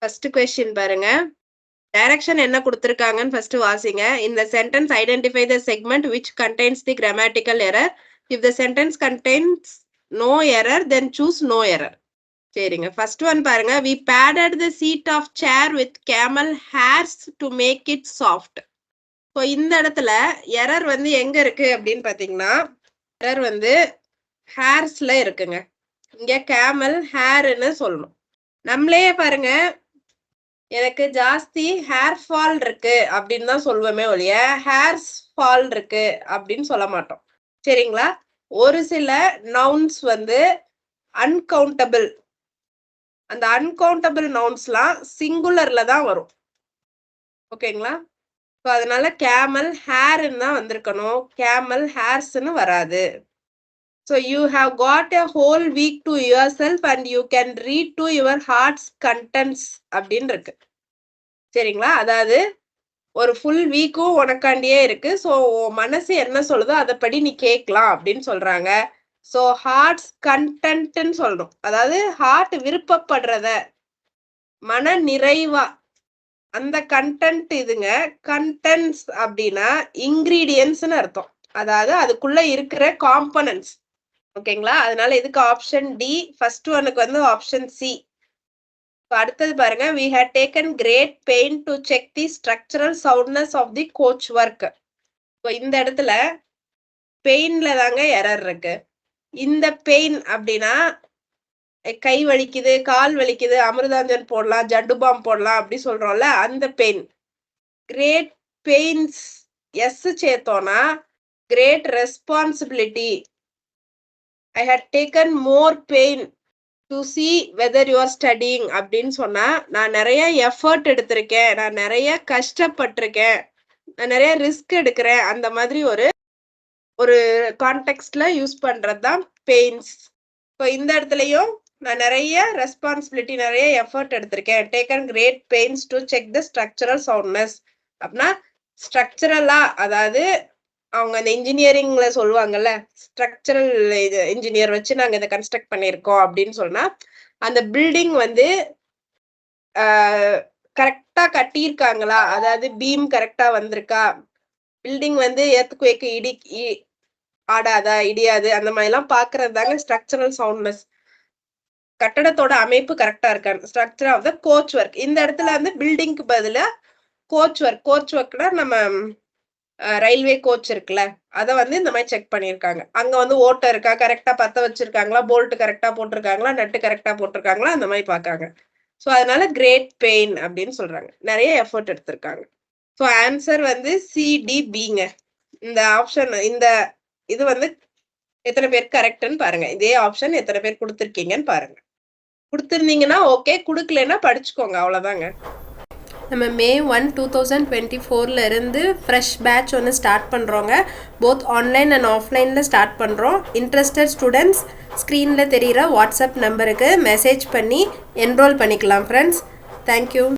First question பாருங்க. Direction என்ன குடுத்திருக்காங்கன்னு first வாசிங்க. In the sentence identify the segment which contains the grammatical error. If the sentence contains no error then choose no error. சரிங்க. First one பாருங்க. We padded the seat of chair with camel hairs to make it soft. இப்போ இந்த இடத்துல error வந்து எங்க இருக்கு அப்படின்னு பாத்தீங்கன்னா, எரர் வந்து ஹேர்ஸ்ல இருக்குங்க. இங்க கேமல் ஹேர்னு சொல்லணும். நம்மளே பாருங்க, எனக்கு ஜாஸ்தி ஹேர் ஃபால் இருக்கு அப்படின்னு தான் சொல்லுவோமே ஒழிய ஹேர்ஸ் ஃபால் இருக்கு அப்படின்னு சொல்ல மாட்டோம். சரிங்களா? ஒரு சில நவுன்ஸ் வந்து அன்கவுண்டபிள். அந்த அன்கவுண்டபிள் நவுன்ஸ்லாம் சிங்குலர்ல தான் வரும். ஓகேங்களா? ஸோ அதனால கேமல் ஹேர்ன்னு தான் வந்திருக்கணும். கேமல் ஹேர்ஸ்ன்னு வராது. So you have got a whole week to yourself and you can read to your heart's contents அப்படின்னு இருக்கு. சரிங்களா? அதாவது ஒரு ஃபுல் வீக்கும் உனக்காண்டியே இருக்கு. ஸோ மனசு என்ன சொல்லுதோ அதைப்படி நீ கேட்கலாம் அப்படின்னு சொல்றாங்க. ஸோ ஹார்ட்ஸ் கண்டென்ட்னு சொல்லணும். அதாவது ஹார்ட் விருப்பப்படுறத மன நிறைவா அந்த கண்டென்ட் இதுங்க. கண்டென்ட்ஸ் அப்படின்னா இன்கிரீடியன்ட்ஸ்னு அர்த்தம். அதாவது அதுக்குள்ள இருக்கிற காம்பனன்ட்ஸ். ஓகேங்களா? அதனால இதுக்கு ஆப்ஷன் டி. ஃபர்ஸ்ட் ஒனுக்கு வந்து ஆப்ஷன் சி. அடுத்தது பாருங்க. we had taken great pain to check the structural soundness of the coach work. இப்போ இந்த இடத்துல பெயின்ல தாங்க எரர் இருக்கு. இந்த பெயின் அப்படின்னா கை வலிக்குது, கால் வலிக்குது, அமிர்தாஞ்சன் போடலாம், ஜண்டு பாம் போடலாம் அப்படி சொல்றோம்ல, அந்த பெயின். கிரேட் பெயின்ஸ் எஸ் சேர்த்தோம்னா great responsibility. I had taken more pain to see whether you are studying அப்படின்னு சொன்னா நான் நிறைய எஃபர்ட் எடுத்திருக்கேன், நான் நிறைய கஷ்டப்பட்டிருக்கேன், நான் நிறைய ரிஸ்க் எடுக்கிறேன், அந்த மாதிரி ஒரு கான்டெக்ஸ்ட்ல யூஸ் பண்றதுதான் பெயின்ஸ். இப்போ இந்த இடத்துலயும் நான் நிறைய ரெஸ்பான்சிபிலிட்டி, நிறைய எஃபர்ட் எடுத்திருக்கேன். Taken great pains to check the structural soundness அப்படின்னா ஸ்ட்ரக்சரலா, அதாவது அவங்க அந்த இன்ஜினியரிங்ல சொல்லுவாங்கல்ல, ஸ்ட்ரக்சரல் இன்ஜினியர் வச்சு நாங்க இதை கன்ஸ்ட்ரக்ட் பண்ணியிருக்கோம் அப்படின்னு சொன்னா அந்த பில்டிங் வந்து கரெக்டா கட்டியிருக்காங்களா, அதாவது பீம் கரெக்டா வந்திருக்கா, பில்டிங் வந்து எர்த்குவேக் ஆடாதா, இடியாது, அந்த மாதிரி எல்லாம் பாக்குறது தாங்க ஸ்ட்ரக்சரல் சவுண்ட்னஸ். கட்டடத்தோட அமைப்பு கரெக்டா இருக்கான்னு. Structure of the coach work. இந்த இடத்துல வந்து பில்டிங்க்கு பதிலா கோச் ஒர்க். கோச் ஒர்க்னா நம்ம ரயில்வே கோச் இருக்குல்ல, அதை வந்து இந்த மாதிரி செக் பண்ணியிருக்காங்க. அங்க வந்து ஓட்டை இருக்கா, கரெக்டா பத்த வச்சிருக்காங்களா, போல்ட் கரெக்டா போட்டிருக்காங்களா, நட்டு கரெக்டா போட்டிருக்காங்களா, அந்த மாதிரி பாக்காங்க. ஸோ அதனால கிரேட் பெயின் அப்படின்னு சொல்றாங்க. நிறைய எஃபர்ட் எடுத்திருக்காங்க. ஸோ ஆன்சர் வந்து சிடிபிங்க. இந்த ஆப்ஷன், இந்த இது வந்து எத்தனை பேர் கரெக்ட்னு பாருங்க. இதே ஆப்ஷன் எத்தனை பேர் கொடுத்துருக்கீங்கன்னு பாருங்க. கொடுத்துருந்தீங்கன்னா ஓகே, கொடுக்கலன்னா படிச்சுக்கோங்க, அவ்வளோதாங்க. நம்ம May 1, 2024 இருந்து ஃப்ரெஷ் பேட்ச் ஒன்று ஸ்டார்ட் பண்ணுறோங்க. போத் ஆன்லைன் அண்ட் ஆஃப்லைனில் ஸ்டார்ட் பண்ணுறோம். இன்ட்ரெஸ்டட் ஸ்டூடெண்ட்ஸ் ஸ்க்ரீனில் தெரிகிற வாட்ஸ்அப் நம்பருக்கு மெசேஜ் பண்ணி என்ரோல் பண்ணிக்கலாம் ஃப்ரெண்ட்ஸ். தேங்க்யூ.